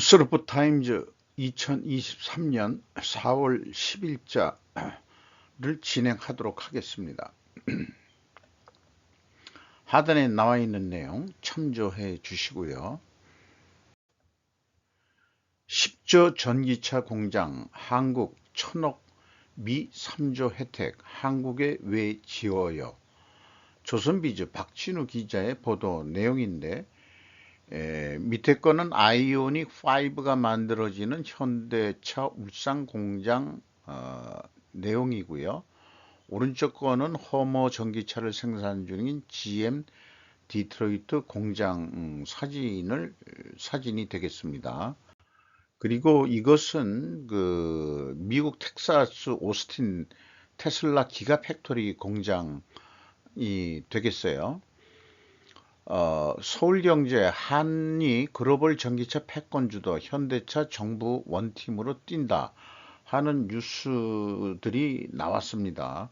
뉴스로프 타임즈 2023년 4월 10일자를 진행하도록 하겠습니다. 하단에 나와 있는 내용 참조해 주시고요. 10조 전기차 공장 한국 1000억 미 3조 혜택 한국에 왜 지어요? 조선비즈 박진우 기자의 보도 내용인데 밑에 거는 아이오닉 5가 만들어지는 현대차 울산 공장 내용이고요. 오른쪽 거는 허머 전기차를 생산 중인 GM 디트로이트 공장 사진이 되겠습니다. 그리고 이것은 그 미국 텍사스 오스틴 테슬라 기가 팩토리 공장이 되겠어요. 서울경제 한이 글로벌 전기차 패권주도 현대차 정부 원팀으로 뛴다 하는 뉴스들이 나왔습니다.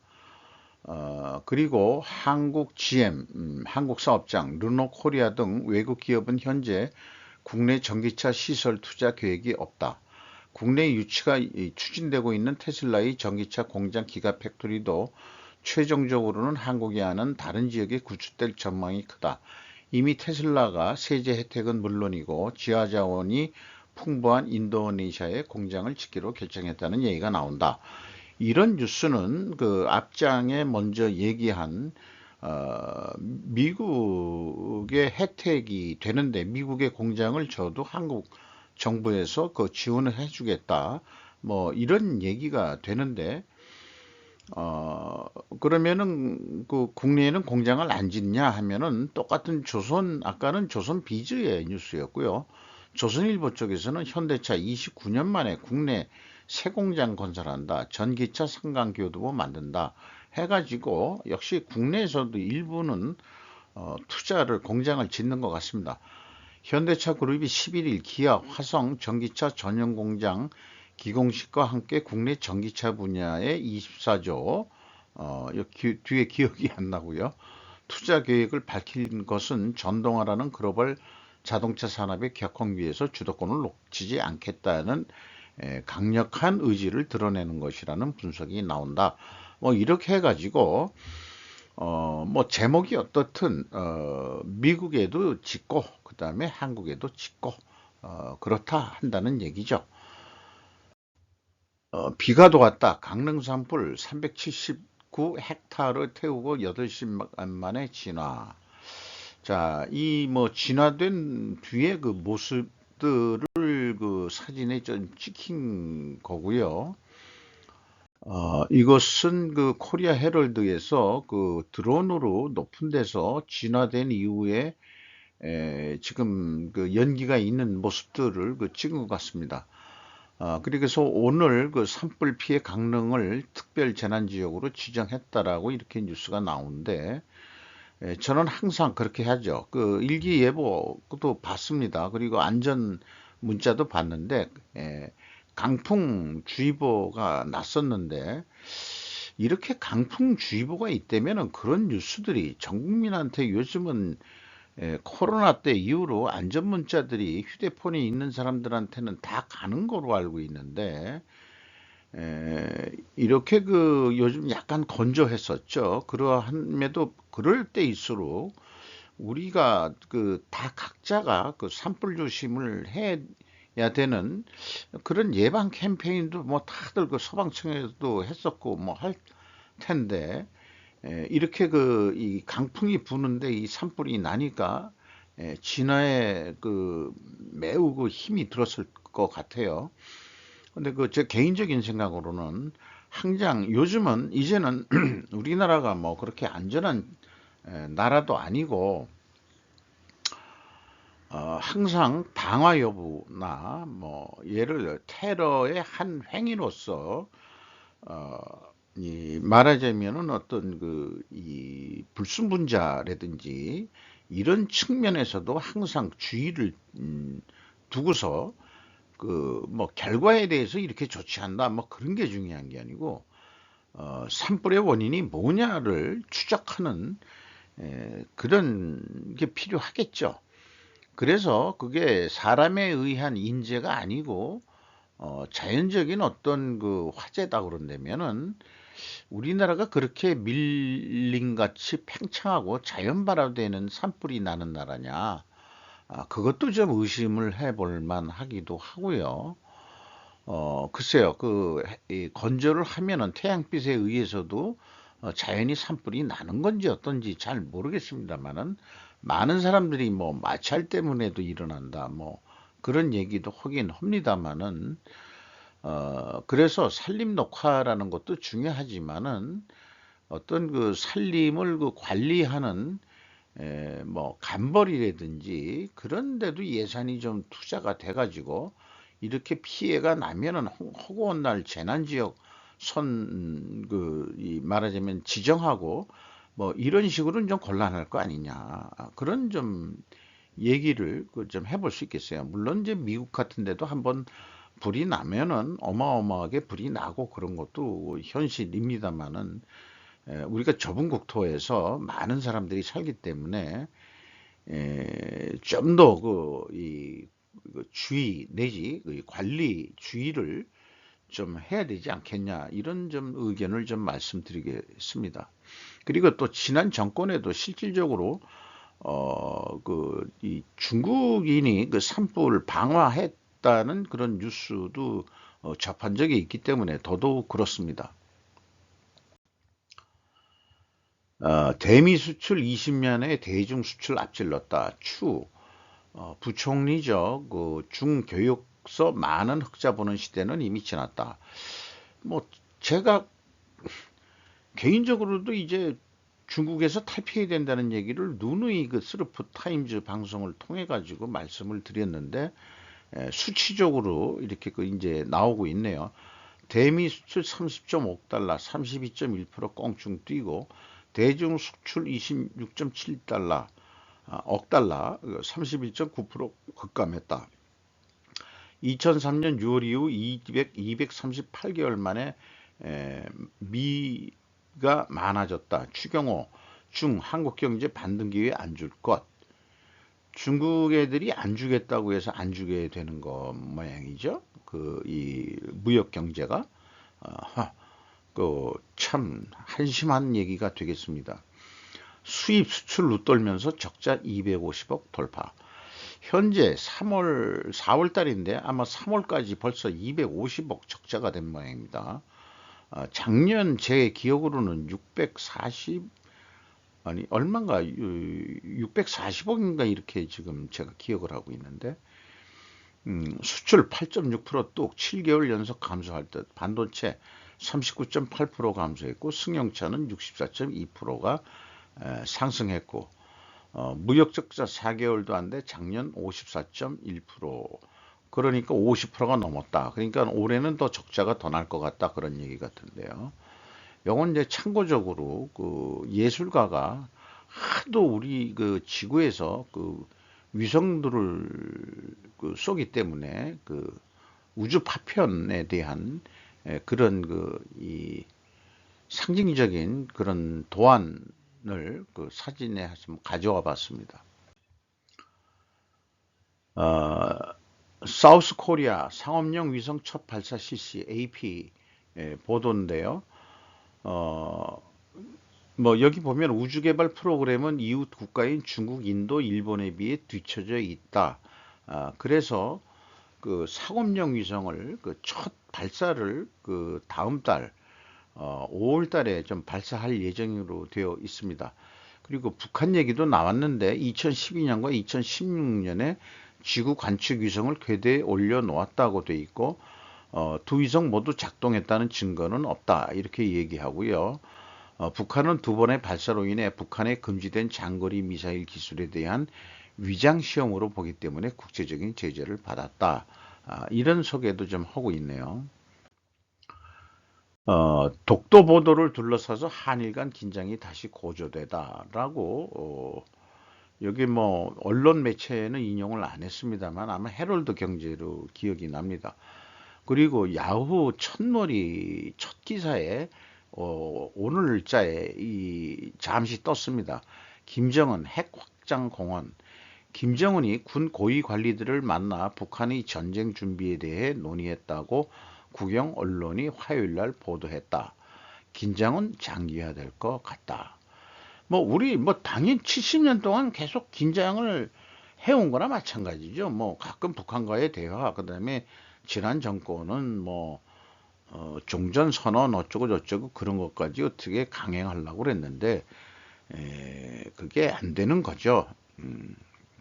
그리고 한국 GM, 한국 사업장, 르노코리아 등 외국 기업은 현재 국내 전기차 시설 투자 계획이 없다. 국내 유치가 추진되고 있는 테슬라의 전기차 공장 기가 팩토리도 최종적으로는 한국이 아닌 다른 지역에 구축될 전망이 크다. 이미 테슬라가 세제 혜택은 물론이고 지하자원이 풍부한 인도네시아에 공장을 짓기로 결정했다는 얘기가 나온다. 이런 뉴스는 그 앞장에 먼저 얘기한 미국의 혜택이 되는데 미국의 공장을 줘도 한국 정부에서 그 지원을 해주겠다. 뭐 이런 얘기가 되는데 그러면은 그 국내에는 공장을 안 짓냐 하면은 똑같은 아까는 조선 비즈의 뉴스였고요. 조선일보 쪽에서는 현대차 29년 만에 국내 새 공장 건설한다. 전기차 상강교두보 만든다. 해가지고 역시 국내에서도 일부는 투자를 공장을 짓는 것 같습니다. 현대차 그룹이 11일 기아 화성 전기차 전용 공장 기공식과 함께 국내 전기차 분야에 24조 뒤에 기억이 안 나고요. 투자 계획을 밝힌 것은 전동화라는 글로벌 자동차 산업의 격항 위에서 주도권을 놓치지 않겠다는 강력한 의지를 드러내는 것이라는 분석이 나온다. 뭐 이렇게 해가지고 뭐 제목이 어떻든 미국에도 짓고 그 다음에 한국에도 짓고 그렇다 한다는 얘기죠. 비가 왔다. 강릉 산불 379헥타르 태우고 8시간 만에 진화. 자, 이 뭐 진화된 뒤에 그 모습들을 그 사진에 좀 찍힌 거고요. 이것은 그 코리아 헤럴드에서 그 드론으로 높은 데서 진화된 이후에 지금 그 연기가 있는 모습들을 그 찍은 것 같습니다. 그래서 오늘 그 산불 피해 강릉을 특별 재난 지역으로 지정했다라고 이렇게 뉴스가 나오는데 저는 항상 그렇게 하죠. 그 일기예보도 봤습니다. 그리고 안전 문자도 봤는데 강풍주의보가 났었는데 이렇게 강풍주의보가 있다면 그런 뉴스들이 전 국민한테 요즘은 코로나 때 이후로 안전 문자들이 휴대폰에 있는 사람들한테는 다 가는 거로 알고 있는데 이렇게 그 요즘 약간 건조했었죠. 그러함에도 그럴 때일수록 우리가 그 다 각자가 그 산불 조심을 해야 되는 그런 예방 캠페인도 뭐 다들 그 소방청에도 했었고 뭐 할 텐데 이렇게 그 이 강풍이 부는데 이 산불이 나니까 진화에 그 매우 그 힘이 들었을 것 같아요. 근데 그 제 개인적인 생각으로는 항상 요즘은 이제는 우리나라가 뭐 그렇게 안전한 나라도 아니고 항상 방화 여부나 뭐 예를 들어 테러의 한 행위로서 어, 이 말하자면은 어떤 그 이 불순분자라든지 이런 측면에서도 항상 주의를 두고서 그 뭐 결과에 대해서 이렇게 조치한다 뭐 그런 게 중요한 게 아니고 산불의 원인이 뭐냐를 추적하는 그런 게 필요하겠죠. 그래서 그게 사람에 의한 인재가 아니고 자연적인 어떤 그 화재다 그런다면은 우리나라가 그렇게 밀림같이 팽창하고 자연발화되는 산불이 나는 나라냐? 그것도 좀 의심을 해볼 만하기도 하고요. 글쎄요, 이 건조를 하면은 태양빛에 의해서도 자연히 산불이 나는 건지 어떤지 잘 모르겠습니다만은 많은 사람들이 뭐 마찰 때문에도 일어난다, 뭐 그런 얘기도 하긴 합니다만은 그래서 산림 녹화라는 것도 중요하지만은 어떤 그 산림을 그 관리하는 뭐 간벌이라든지 그런 데도 예산이 좀 투자가 돼 가지고 이렇게 피해가 나면은 허구한 날 재난지역 이 말하자면 지정하고 뭐 이런 식으로는 좀 곤란할 거 아니냐. 그런 좀 얘기를 그 좀 해볼 수 있겠어요. 물론 이제 미국 같은 데도 한번 불이 나면은 어마어마하게 불이 나고 그런 것도 현실입니다만은 우리가 좁은 국토에서 많은 사람들이 살기 때문에 좀 더 그 주의 내지 그 관리 주의를 좀 해야 되지 않겠냐, 이런 좀 의견을 좀 말씀드리겠습니다. 그리고 또 지난 정권에도 실질적으로 이 중국인이 그 산불 방화했다는 그런 뉴스도 접한 적이 있기 때문에 더더욱 그렇습니다. 대미 수출 20년에 대중 수출 앞질렀다. 부총리죠. 그 중교육서 많은 흑자 보는 시대는 이미 지났다. 뭐 제가 개인적으로도 이제 중국에서 탈피해야 된다는 얘기를 누누이 그 스르프 타임즈 방송을 통해 가지고 말씀을 드렸는데 수치적으로 이렇게 그 이제 나오고 있네요. 대미 수출 30.5달러, 32.1% 껑충 뛰고 대중 수출 26.7달러, 억 달러, 31.9% 급감했다. 2003년 6월 이후 238개월 만에 미가 많아졌다. 추경호 한국 경제 반등 기회 안 줄 것. 중국 애들이 안 주겠다고 해서 안 주게 되는 거 모양이죠. 이 무역 경제가 참 한심한 얘기가 되겠습니다. 수입 수출 웃돌면서 적자 250억 돌파. 현재 4월 달인데 아마 3월까지 벌써 250억 적자가 된 모양입니다. 작년 제 기억으로는 640, 아니 얼마인가 640억인가 이렇게 지금 제가 기억을 하고 있는데 수출 8.6%뚝 7개월 연속 감소할 듯. 반도체 39.8% 감소했고 승용차는 64.2%가 상승했고 무역 적자 4개월도 안 돼 작년 54.1%, 그러니까 50%가 넘었다. 그러니까 올해는 더 적자가 더 날 것 같다, 그런 얘기 같은데요. 요건 이제 참고적으로 그 예술가가 하도 우리 그 지구에서 그 위성들을 쏘기 때문에 그 우주 파편에 대한 그런 이 상징적인 그런 도안을 그 사진에 좀 가져와 봤습니다. 사우스 코리아 상업용 위성 첫 발사 실시, AP 보도인데요. 어, 뭐 여기 보면 우주 개발 프로그램은 이웃 국가인 중국, 인도, 일본에 비해 뒤처져 있다. 그래서 그 상업용 위성을 그 첫 발사를 그 다음 달 5월 달에 좀 발사할 예정으로 되어 있습니다. 그리고 북한 얘기도 나왔는데 2012년과 2016년에 지구 관측 위성을 궤도에 올려놓았다고 돼 있고 두 위성 모두 작동했다는 증거는 없다, 이렇게 얘기하고요. 북한은 두 번의 발사로 인해 북한에 금지된 장거리 미사일 기술에 대한 위장 시험으로 보기 때문에 국제적인 제재를 받았다. 이런 소개도 좀 하고 있네요. 독도 보도를 둘러싸서 한일 간 긴장이 다시 고조되다라고 여기 뭐 언론 매체에는 인용을 안 했습니다만 아마 헤럴드 경제로 기억이 납니다. 그리고 야후 첫머리 첫 기사에 오늘자에 잠시 떴습니다. 김정은 핵 확장 공언, 김정은이 군 고위 관리들을 만나 북한의 전쟁 준비에 대해 논의했다고 국영 언론이 화요일 날 보도했다. 긴장은 장기화될 것 같다. 뭐 우리 뭐 당연 70년 동안 계속 긴장을 해온 거나 마찬가지죠. 뭐 가끔 북한과의 대화, 그다음에 지난 정권은 뭐 종전 선언 어쩌고 저쩌고 그런 것까지 어떻게 강행하려고 그랬는데 그게 안 되는 거죠.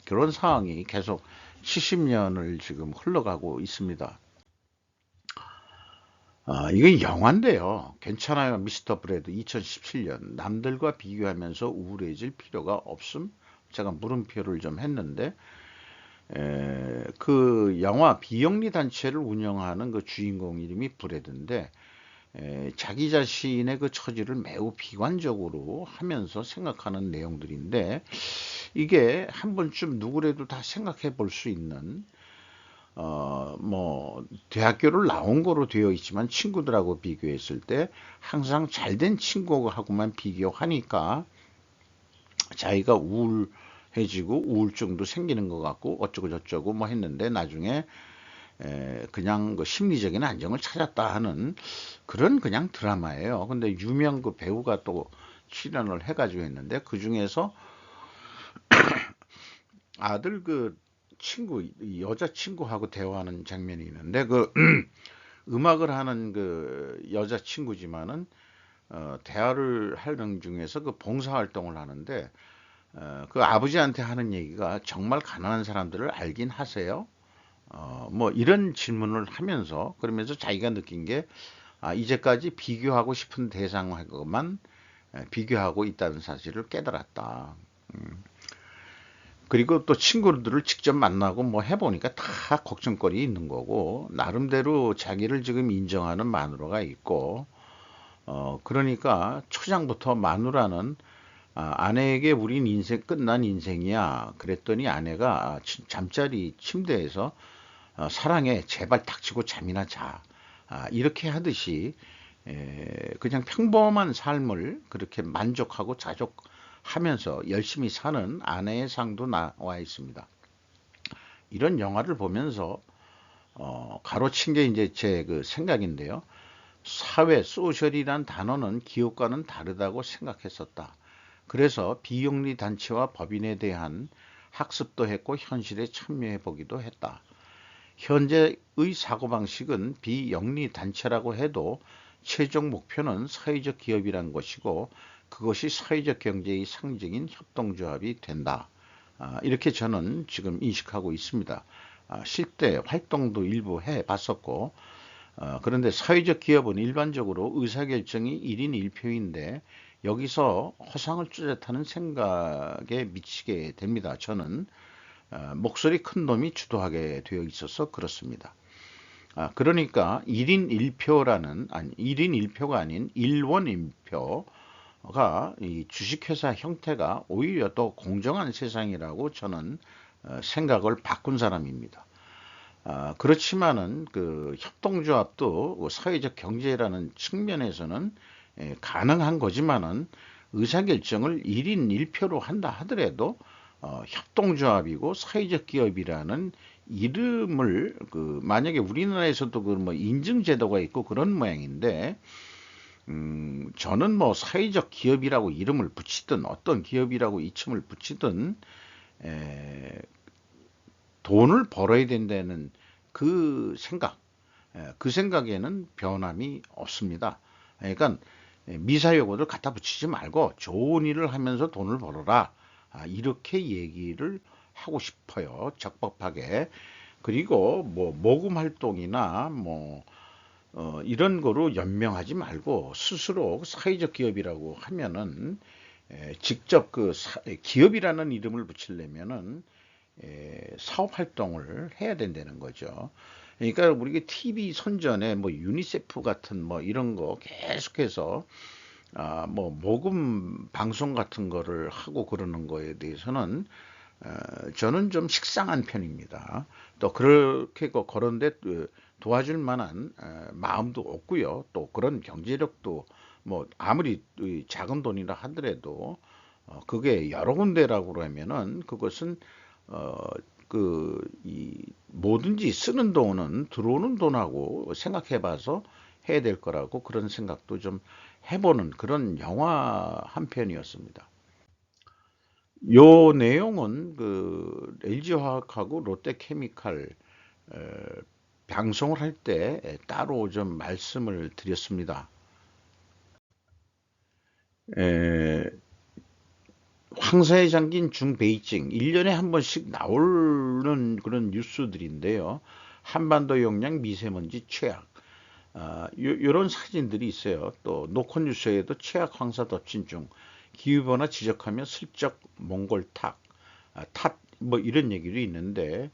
그런 상황이 계속 70년을 지금 흘러가고 있습니다. 이건 영화인데요. 괜찮아요, 미스터 브래드. 2017년 남들과 비교하면서 우울해질 필요가 없음. 제가 물음표를 좀 했는데 그 영화 비영리 단체를 운영하는 그 주인공 이름이 브래드인데 자기 자신의 그 처지를 매우 비관적으로 하면서 생각하는 내용들인데 이게 한 번쯤 누구라도 다 생각해 볼 수 있는 뭐 대학교를 나온 거로 되어 있지만 친구들하고 비교했을 때 항상 잘된 친구하고만 비교하니까 자기가 우울해지고 우울증도 생기는 것 같고 어쩌고 저쩌고 뭐 했는데 나중에 그냥 그 심리적인 안정을 찾았다 하는 그런 그냥 드라마예요. 근데 유명 그 배우가 또 출연을 해가지고 했는데 그 중에서 아들 그 친구 여자 친구하고 대화하는 장면이 있는데 그 음악을 하는 그 여자 친구지만은 대화를 하는 중에서 그 봉사활동을 하는데 그 아버지한테 하는 얘기가 정말 가난한 사람들을 알긴 하세요? 뭐 이런 질문을 하면서 그러면서 자기가 느낀 게 이제까지 비교하고 싶은 대상하고만 비교하고 있다는 사실을 깨달았다. 그리고 또 친구들을 직접 만나고 뭐 해보니까 다 걱정거리 있는 거고 나름대로 자기를 지금 인정하는 마누라가 있고 그러니까 초장부터 마누라는 아내에게 우린 인생 끝난 인생이야 그랬더니 아내가 잠자리 침대에서 사랑해 제발 닥치고 잠이나 자 이렇게 하듯이 그냥 평범한 삶을 그렇게 만족하고 자족하면서 열심히 사는 아내의 상도 나와 있습니다. 이런 영화를 보면서 가로친 게 이제 제 그 생각인데요. 사회, 소셜이란 단어는 기업과는 다르다고 생각했었다. 그래서 비영리 단체와 법인에 대한 학습도 했고 현실에 참여해 보기도 했다. 현재의 사고방식은 비영리 단체라고 해도 최종 목표는 사회적 기업이란 것이고 그것이 사회적 경제의 상징인 협동조합이 된다. 이렇게 저는 지금 인식하고 있습니다. 실제 활동도 일부 해봤었고 그런데 사회적 기업은 일반적으로 의사결정이 1인 1표인데 여기서 허상을 뚜렷하는 생각에 미치게 됩니다. 저는 목소리 큰 놈이 주도하게 되어 있어서 그렇습니다. 그러니까 1인 1표라는 아니 1인 1표가 아닌 1원 1표가 이 주식회사 형태가 오히려 더 공정한 세상이라고 저는 생각을 바꾼 사람입니다. 그렇지만은 그 협동조합도 그 사회적 경제라는 측면에서는 가능한 거지만은 의사결정을 1인 1표로 한다 하더라도 협동조합이고 사회적 기업이라는 이름을 그 만약에 우리나라에서도 그 뭐 인증제도가 있고 그런 모양인데 저는 뭐 사회적 기업이라고 이름을 붙이든 어떤 기업이라고 이름을 붙이든 에, 돈을 벌어야 된다는 그 생각, 그 생각에는 변함이 없습니다. 그러니까 미사여구를 갖다 붙이지 말고 좋은 일을 하면서 돈을 벌어라. 이렇게 얘기를 하고 싶어요. 적법하게. 그리고 뭐 모금 활동이나 뭐 이런 거로 연명하지 말고 스스로 사회적 기업이라고 하면은 직접 그 기업이라는 이름을 붙이려면은 사업 활동을 해야 된다는 거죠. 그러니까 우리가 TV 선전에 뭐 유니세프 같은 뭐 이런 거 계속해서 뭐 모금 방송 같은 거를 하고 그러는 거에 대해서는 저는 좀 식상한 편입니다. 또 그렇게 그런데 도와줄 만한 마음도 없고요. 또 그런 경제력도 뭐 아무리 작은 돈이라 하더라도 그게 여러 군데라고 그러면은 그것은 어, 뭐든지 쓰는 돈은 들어오는 돈하고 생각해 봐서 해야 될 거라고 그런 생각도 좀 해보는 그런 영화 한 편이었습니다. 요 내용은 그 LG화학하고 롯데케미칼 에, 방송을 할 때 따로 좀 말씀을 드렸습니다. 에, 황사에 잠긴 중베이징 1년에 한 번씩 나오는 그런 뉴스들인데요. 한반도 영향 미세먼지 최악. 요런 사진들이 있어요. 또 노컷뉴스에도 최악 황사 덮친 중 기후변화 지적하며 슬쩍 몽골 뭐 이런 얘기도 있는데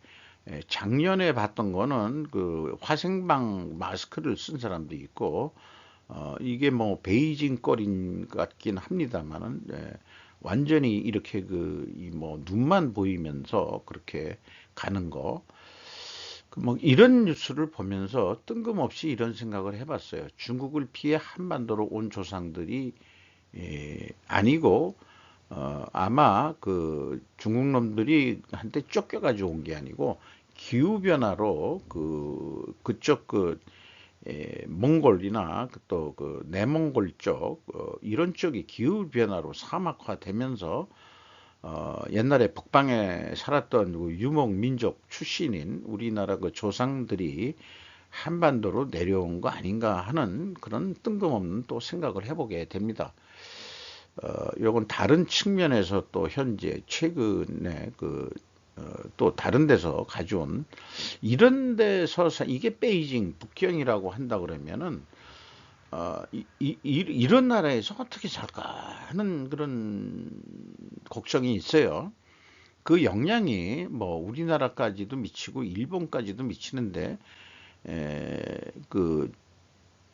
작년에 봤던 거는 그 화생방 마스크를 쓴 사람도 있고 이게 뭐 베이징 거린 것 같긴 합니다만은 완전히 이렇게 그 이 뭐 눈만 보이면서 그렇게 가는 거. 그뭐 이런 뉴스를 보면서 뜬금없이 이런 생각을 해봤어요. 중국을 피해 한반도로 온 조상들이 아니고 아마 그 중국 놈들이 한때 쫓겨가지고 온 게 아니고 기후 변화로 그쪽 몽골이나 또 그 내몽골 쪽 이런 쪽이 기후 변화로 사막화되면서 옛날에 북방에 살았던 그 유목 민족 출신인 우리나라 그 조상들이 한반도로 내려온 거 아닌가 하는 그런 뜬금없는 또 생각을 해보게 됩니다. 요건 다른 측면에서 또 현재 최근에 또 다른 데서 가져온 이런 데서 이게 베이징 북경이라고 한다 그러면은 이런 나라에서 어떻게 살까 하는 그런 걱정이 있어요. 그 영향이 뭐 우리나라까지도 미치고 일본까지도 미치는데 그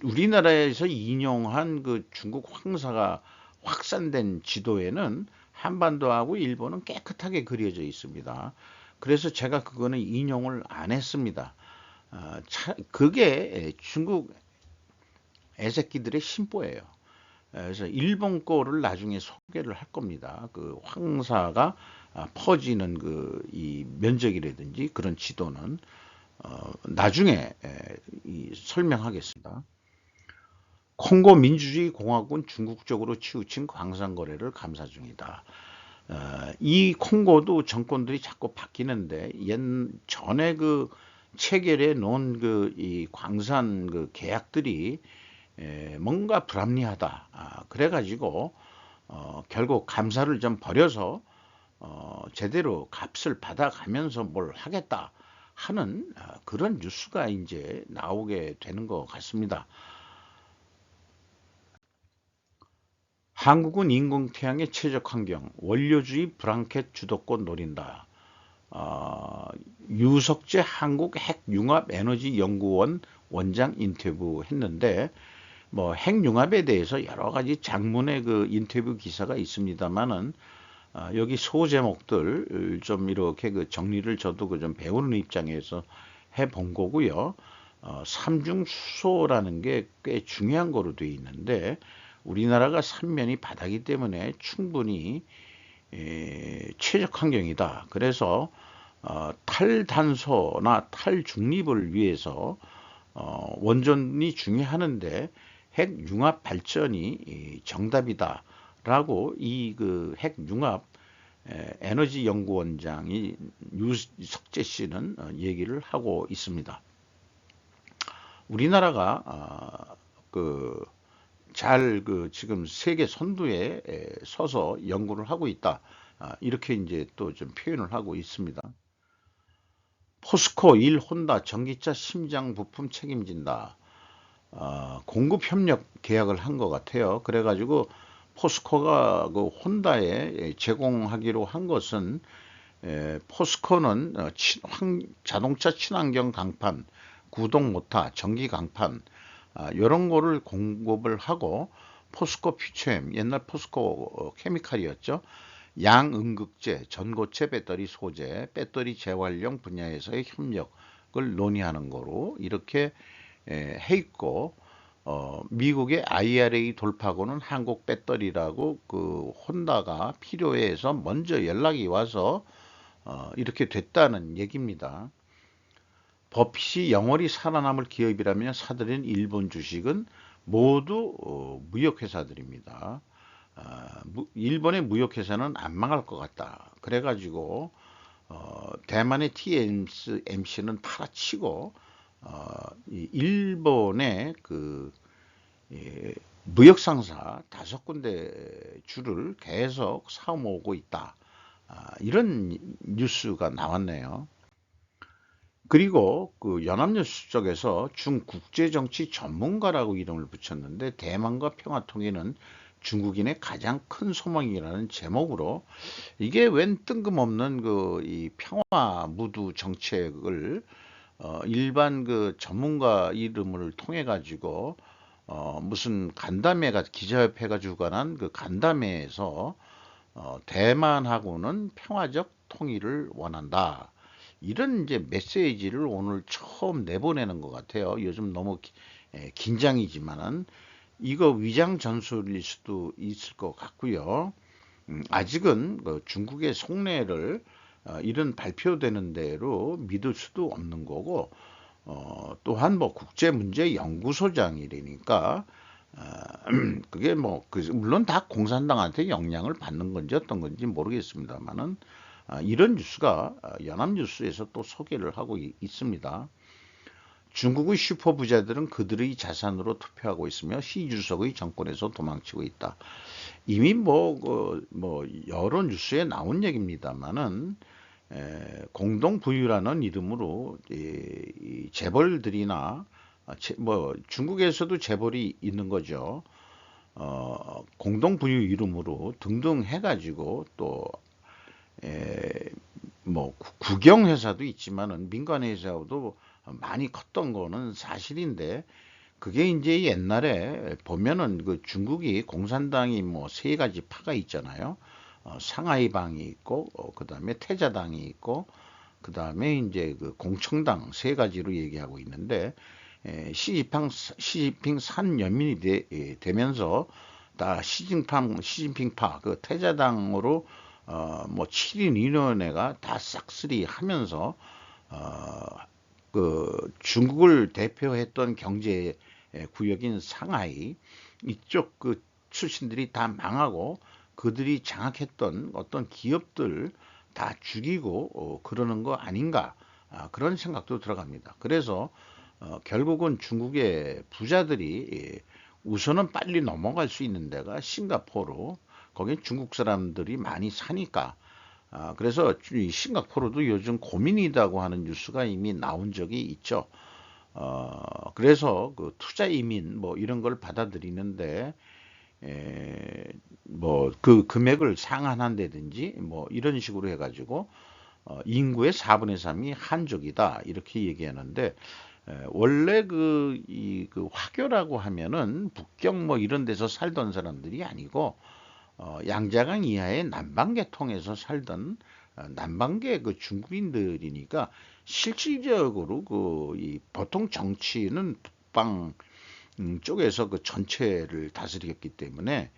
우리나라에서 인용한 그 중국 황사가 확산된 지도에는 한반도하고 일본은 깨끗하게 그려져 있습니다. 그래서 제가 그거는 인용을 안 했습니다. 그게 중국 애새끼들의 심보예요. 그래서 일본 거를 나중에 소개를 할 겁니다. 그 황사가 퍼지는 그 이 면적이라든지 그런 지도는 나중에 설명하겠습니다. 콩고 민주주의 공화국은 중국적으로 치우친 광산 거래를 감사 중이다. 이 콩고도 정권들이 자꾸 바뀌는데 전에 그 체결해 놓은 그 이 광산 그 계약들이 뭔가 불합리하다. 그래가지고 결국 감사를 좀 버려서 제대로 값을 받아가면서 뭘 하겠다 하는 그런 뉴스가 이제 나오게 되는 것 같습니다. 한국은 인공태양의 최적 환경, 원료주의 브랑켓 주도권 노린다. 어, 유석재 한국핵융합에너지연구원 원장 인터뷰 했는데 뭐 핵융합에 대해서 여러 가지 장문의 그 인터뷰 기사가 있습니다만은 여기 소제목들 좀 이렇게 그 정리를 저도 그 좀 배우는 입장에서 해본 거고요. 삼중수소라는 게 꽤 중요한 거로 되어 있는데 우리나라가 삼면이 바다기 때문에 충분히 최적 환경이다. 그래서 탈단소나 탈중립을 위해서 원전이 중요하는데 핵융합 발전이 정답이다라고 이 그 핵융합 에너지 연구원장이 유석재 씨는 얘기를 하고 있습니다. 우리나라가 잘 지금 세계 선두에 서서 연구를 하고 있다. 이렇게 이제 또 좀 표현을 하고 있습니다. 포스코 1 혼다 전기차 심장 부품 책임진다. 공급 협력 계약을 한 것 같아요. 그래가지고 포스코가 그 혼다에 제공하기로 한 것은 포스코는 자동차 친환경 강판, 구동 모터, 전기 강판 이런 거를 공급을 하고 포스코 퓨처엠 옛날 포스코 케미칼이었죠. 양음극재, 전고체 배터리 소재, 배터리 재활용 분야에서의 협력을 논의하는 거로 이렇게 해 있고 미국의 IRA 돌파구는 한국 배터리라고 그 혼다가 필요해서 먼저 연락이 와서 이렇게 됐다는 얘기입니다. 버핏이 영원히 살아남을 기업이라면 사들인 일본 주식은 모두 무역회사들입니다. 일본의 무역회사는 안 망할 것 같다. 그래가지고 대만의 TSMC는 팔아치고 이 일본의 그 무역 상사 5군데 줄을 계속 사모으고 있다. 이런 뉴스가 나왔네요. 그리고 그 연합뉴스 쪽에서 중국제정치 전문가라고 이름을 붙였는데 대만과 평화통일은 중국인의 가장 큰 소망이라는 제목으로 이게 웬 뜬금없는 그 이 평화 무드 정책을 일반 그 전문가 이름을 통해 가지고 무슨 간담회가 기자협회가 주관한 그 간담회에서 대만하고는 평화적 통일을 원한다. 이런 이제 메시지를 오늘 처음 내보내는 것 같아요. 요즘 너무 긴장이지만은 이거 위장 전술일 수도 있을 것 같고요. 아직은 그 중국의 속내를 이런 발표되는 대로 믿을 수도 없는 거고, 또한 뭐 국제문제연구소장이라니까 그게 뭐 물론 다 공산당한테 영향을 받는 건지 어떤 건지 모르겠습니다만은 이런 뉴스가 연합뉴스에서 또 소개를 하고 있습니다. 중국의 슈퍼부자들은 그들의 자산으로 투표하고 있으며 시 주석의 정권에서 도망치고 있다. 이미 뭐 여러 뉴스에 나온 얘기입니다만은 공동 부유라는 이름으로 이 재벌들이나 뭐 중국에서도 재벌이 있는 거죠. 공동 부유 이름으로 등등 해가지고 또 뭐 국영 회사도 있지만은 민간 회사도 많이 컸던 거는 사실인데 그게 이제 옛날에 보면은 그 중국이 공산당이 뭐 세 가지 파가 있잖아요. 상하이방이 있고 그다음에 태자당이 있고 그다음에 이제 그 공청당 세 가지로 얘기하고 있는데 시진핑 산연민이 되면서 다 시진핑파 그 태자당으로 뭐 7인 위원회가 다 싹쓸이 하면서 그 중국을 대표했던 경제 구역인 상하이 이쪽 그 출신들이 다 망하고 그들이 장악했던 어떤 기업들 다 죽이고 그러는 거 아닌가 그런 생각도 들어갑니다. 그래서 결국은 중국의 부자들이 우선은 빨리 넘어갈 수 있는 데가 싱가포르 거기 중국 사람들이 많이 사니까 그래서 이 싱가포르도 요즘 고민이라고 하는 뉴스가 이미 나온 적이 있죠. 그래서 그 투자 이민 뭐 이런 걸 받아들이는데 뭐 그 금액을 상한한다든지 뭐 이런 식으로 해가지고 인구의 4분의 3이 한족이다 이렇게 얘기하는데 원래 그 화교라고 하면은 북경 뭐 이런 데서 살던 사람들이 아니고 양자강 이하의 남방계통에서 살던 남방계 그 중국인들이니까 실질적으로 이 보통 정치는 북방 쪽에서 그 전체를 다스렸기 때문에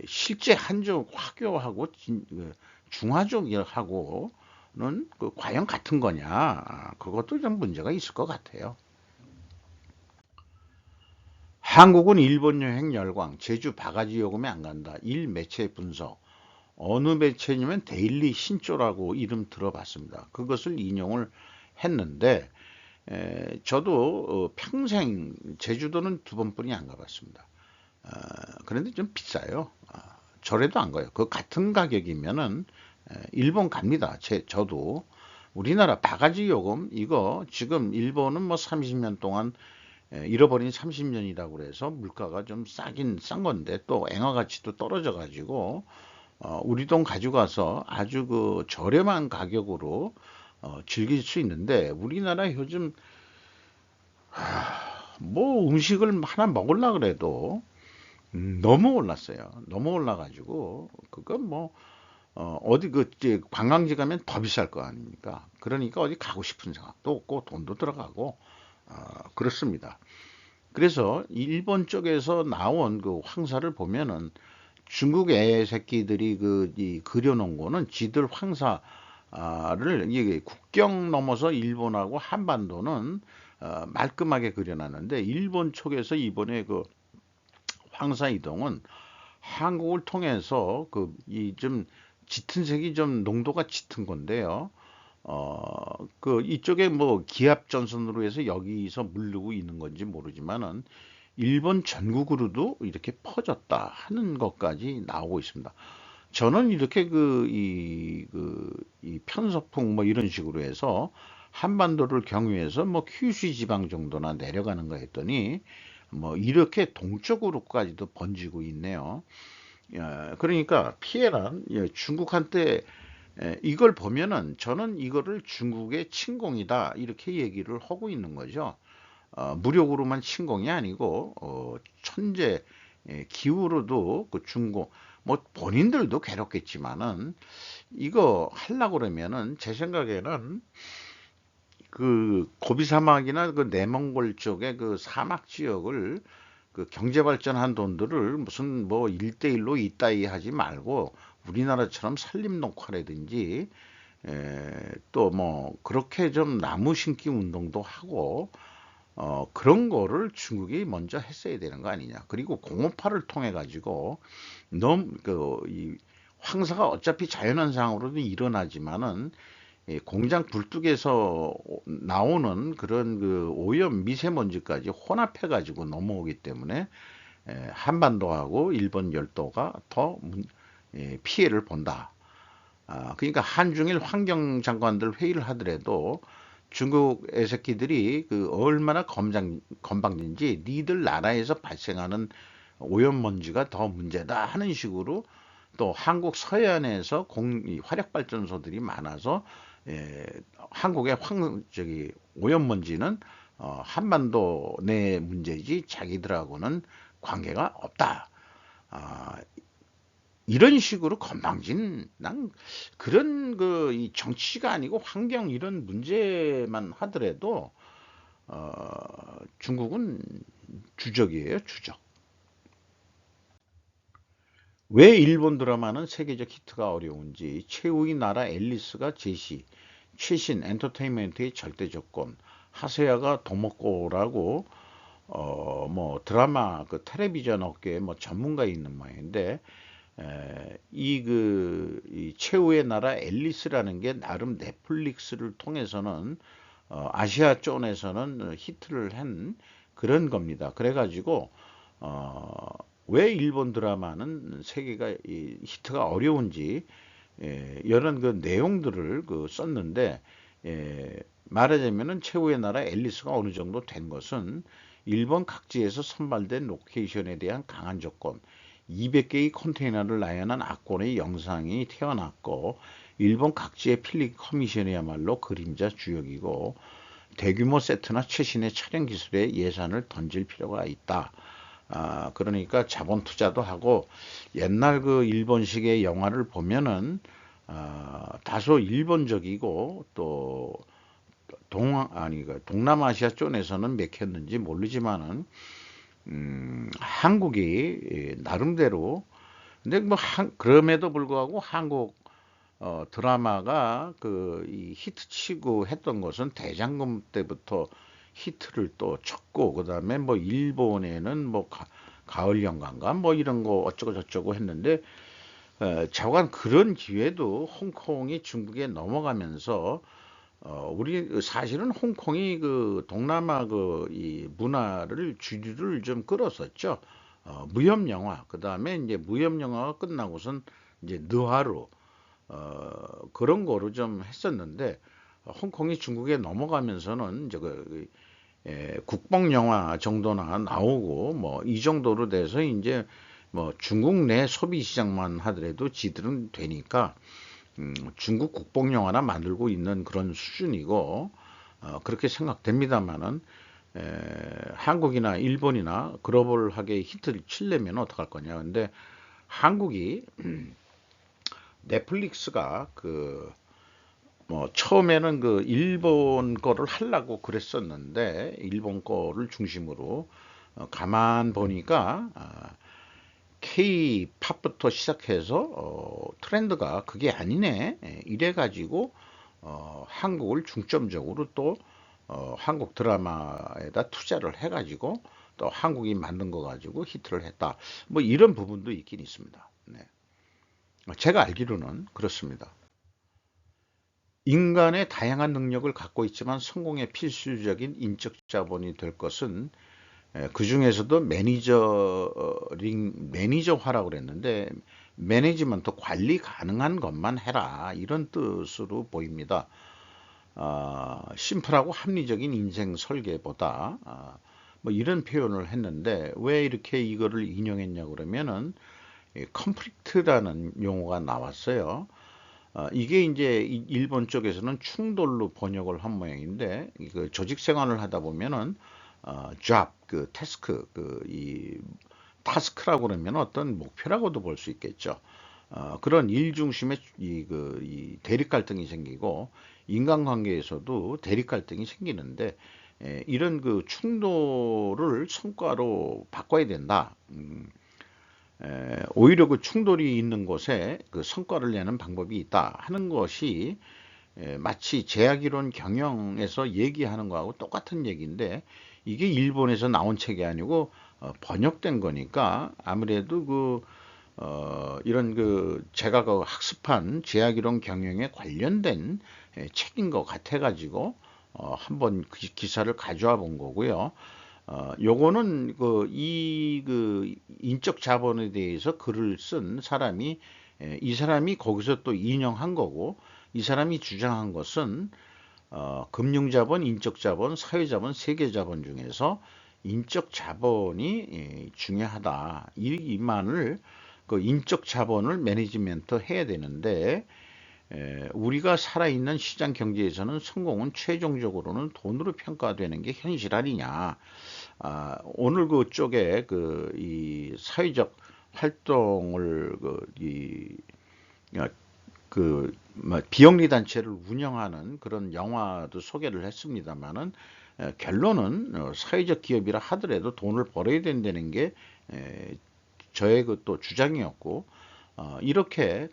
실제 한족 화교하고 중화족하고는 그 과연 같은 거냐 그것도 좀 문제가 있을 것 같아요. 한국은 일본 여행 열광, 제주 바가지 요금에 안 간다. 일 매체 분석. 어느 매체냐면 데일리 신조라고 이름 들어봤습니다. 그것을 인용을 했는데 저도 평생 제주도는 2번뿐이 안 가봤습니다. 그런데 좀 비싸요. 절에도 안 가요. 그 같은 가격이면은 일본 갑니다. 저도 우리나라 바가지 요금 이거 지금 일본은 뭐 30년 동안 잃어버린 30년이라고 그래서 물가가 좀 싸긴 싼 건데 또 엔화 가치도 떨어져 가지고 우리 돈 가져가서 아주 그 저렴한 가격으로 즐길 수 있는데 우리나라 요즘 뭐 음식을 하나 먹으려 그래도 너무 올랐어요. 너무 올라가지고 그건 뭐 어디 그 이제 관광지 가면 더 비쌀 거 아닙니까? 그러니까 어디 가고 싶은 생각도 없고 돈도 들어가고 그렇습니다. 그래서 일본 쪽에서 나온 그 황사를 보면은 중국 애 새끼들이 그려놓은 거는 지들 황사 이게 국경 넘어서 일본하고 한반도는 말끔하게 그려놨는데 일본 쪽에서 이번에 그 황사 이동은 한국을 통해서 그 이 좀 짙은 색이 좀 농도가 짙은 건데요. 그 이쪽에 뭐 기압 전선으로 해서 여기서 무르고 있는 건지 모르지만은 일본 전국으로도 이렇게 퍼졌다 하는 것까지 나오고 있습니다. 저는 이렇게 이 편서풍 뭐 이런 식으로 해서 한반도를 경유해서 뭐 큐슈 지방 정도나 내려가는 거 했더니 뭐 이렇게 동쪽으로까지도 번지고 있네요. 그러니까 피해란 중국한테 이걸 보면은 저는 이거를 중국의 침공이다 이렇게 얘기를 하고 있는 거죠. 무력으로만 침공이 아니고 천재 기후로도 그 중공 뭐 본인들도 괴롭겠지만은 이거 하려고 그러면은 제 생각에는 그 고비 사막이나 그 내몽골 쪽의 그 사막 지역을 그 경제 발전한 돈들을 무슨 뭐 1대1로 이따위 하지 말고 우리나라처럼 산림 녹화라든지 또 뭐 그렇게 좀 나무 심기 운동도 하고 그런 거를 중국이 먼저 했어야 되는 거 아니냐. 그리고 공업화를 통해 가지고 너무 이 황사가 어차피 자연현상으로도 일어나지만은 공장 불뚝에서 나오는 그런 그 오염 미세먼지까지 혼합해 가지고 넘어오기 때문에 한반도하고 일본 열도가 더 피해를 본다. 그러니까 한중일 환경장관들 회의를 하더라도 중국 애새끼들이 그 얼마나 건방진지 니들 나라에서 발생하는 오염먼지가 더 문제다 하는 식으로 또 한국 서해안에서 이 화력발전소들이 많아서 한국의 오염먼지는 한반도 내 문제지 자기들하고는 관계가 없다. 아, 이런 식으로 건방진 난 그런 그 이 정치가 아니고 환경 이런 문제만 하더라도 중국은 주적이에요, 주적. 왜 일본 드라마는 세계적 히트가 어려운지 최후의 나라 앨리스가 제시, 최신 엔터테인먼트의 절대 조건, 하세야가 도모코라고 뭐 드라마 그 텔레비전 업계에 뭐 전문가 있는 모양인데 이 최후의 나라 앨리스라는 게 나름 넷플릭스를 통해서는 아시아 쪽에서는 히트를 한 그런 겁니다. 그래가지고 어, 왜 일본 드라마는 세계가 히트가 어려운지 이런 그 내용들을 그 썼는데 말하자면은 최후의 나라 앨리스가 어느 정도 된 것은 일본 각지에서 선발된 로케이션에 대한 강한 조건, 200개의 컨테이너를 나열한 악권의 영상이 태어났고 일본 각지의 필름 커미션이야말로 그림자 주역이고 대규모 세트나 최신의 촬영 기술에 예산을 던질 필요가 있다. 그러니까 자본 투자도 하고 옛날 그 일본식의 영화를 보면은 다소 일본적이고 또 동남아시아 쪽에서는 맥혔는지 모르지만은 한국이 나름대로 근데 뭐 그럼에도 불구하고 한국 드라마가 이 히트치고 했던 것은 대장금 때부터 히트를 또 쳤고 그다음에 뭐 일본에는 뭐 가을 연가인가 뭐 이런 거 어쩌고 저쩌고 했는데 자관 그런 기회도 홍콩이 중국에 넘어가면서 우리 사실은 홍콩이 그 동남아 그 이 문화를 주류를 좀 끌었었죠. 무협 영화 그다음에 이제 무협 영화가 끝나고선 이제 느와르 그런 거로 좀 했었는데 홍콩이 중국에 넘어가면서는 이제 국뽕 영화 정도나 나오고 뭐 이 정도로 돼서 이제 뭐 중국 내 소비 시장만 하더라도 지들은 되니까 중국 국뽕 영화나 만들고 있는 그런 수준이고 그렇게 생각됩니다만은 한국이나 일본이나 글로벌하게 히트를 치려면 어떡할 거냐. 근데 한국이 넷플릭스가 그 뭐 처음에는 그 일본 거를 하려고 그랬었는데 일본 거를 중심으로 가만 보니까 K-팝부터 시작해서 트렌드가 그게 아니네 이래 가지고 한국을 중점적으로 또 한국 드라마에다 투자를 해 가지고 또 한국이 만든 거 가지고 히트를 했다. 뭐 이런 부분도 있긴 있습니다. 네. 제가 알기로는 그렇습니다. 인간의 다양한 능력을 갖고 있지만 성공의 필수적인 인적 자본이 될 것은 그 중에서도 매니저화라고 그랬는데 매니지먼트 관리 가능한 것만 해라 이런 뜻으로 보입니다. 심플하고 합리적인 인생 설계보다 뭐 이런 표현을 했는데 왜 이렇게 이거를 인용했냐 그러면은 컨플릭트라는 용어가 나왔어요. 이게 이제 일본 쪽에서는 충돌로 번역을 한 모양인데 그 조직 생활을 하다 보면은 job 그 태스크 이 타스크라고 그러면 어떤 목표라고도 볼 수 있겠죠. 그런 일 중심의 이 대립 갈등이 생기고 인간관계에서도 대립 갈등이 생기는데 이런 그 충돌을 성과로 바꿔야 된다. 오히려 그 충돌이 있는 곳에 그 성과를 내는 방법이 있다 하는 것이 마치 제약이론 경영에서 얘기하는 거하고 똑같은 얘기인데 이게 일본에서 나온 책이 아니고 번역된 거니까 아무래도 이런 제가 학습한 제약이론 경영에 관련된 책인 것 같아 가지고 한번 그 기사를 가져와 본 거고요. 요거는 인적 자본에 대해서 글을 쓴 사람이 이 사람이 거기서 또 인용한 거고 이 사람이 주장한 것은 금융자본, 인적자본, 사회자본, 세계자본 중에서 인적자본이 중요하다. 이만을 그 인적자본을 매니지먼트 해야 되는데 우리가 살아있는 시장 경제에서는 성공은 최종적으로는 돈으로 평가되는 게 현실 아니냐. 오늘 그쪽에 이 사회적 활동을 뭐 비영리 단체를 운영하는 그런 영화도 소개를 했습니다만은 결론은 사회적 기업이라 하더라도 돈을 벌어야 된다는 게 저의 또 주장이었고 이렇게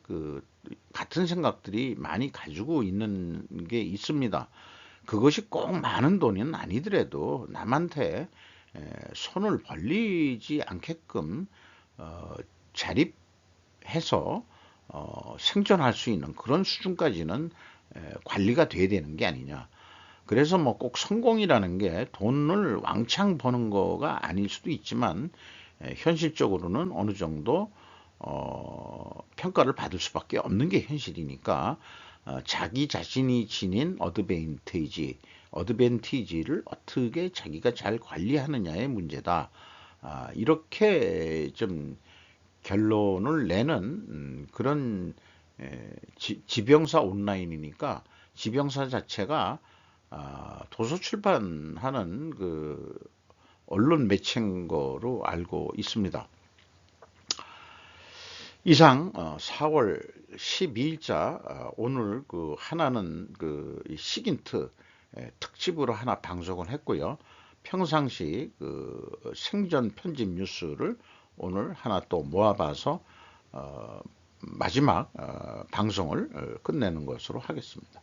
같은 생각들이 많이 가지고 있는 게 있습니다. 그것이 꼭 많은 돈은 아니더라도 남한테 손을 벌리지 않게끔 자립해서 생존할 수 있는 그런 수준까지는 관리가 돼야 되는 게 아니냐. 그래서 뭐 꼭 성공이라는 게 돈을 왕창 버는 거가 아닐 수도 있지만 현실적으로는 어느 정도 평가를 받을 수밖에 없는 게 현실이니까 자기 자신이 지닌 어드밴티지를 어떻게 자기가 잘 관리하느냐의 문제다. 이렇게 좀 결론을 내는 그런 지병사 온라인이니까 지병사 자체가 도서 출판하는 언론 매체인 거로 알고 있습니다. 이상 4월 12일자 오늘 하나는 시긴트 특집으로 하나 방송을 했고요. 평상시 생전 편집 뉴스를 오늘 하나 또 모아봐서 마지막 방송을 끝내는 것으로 하겠습니다.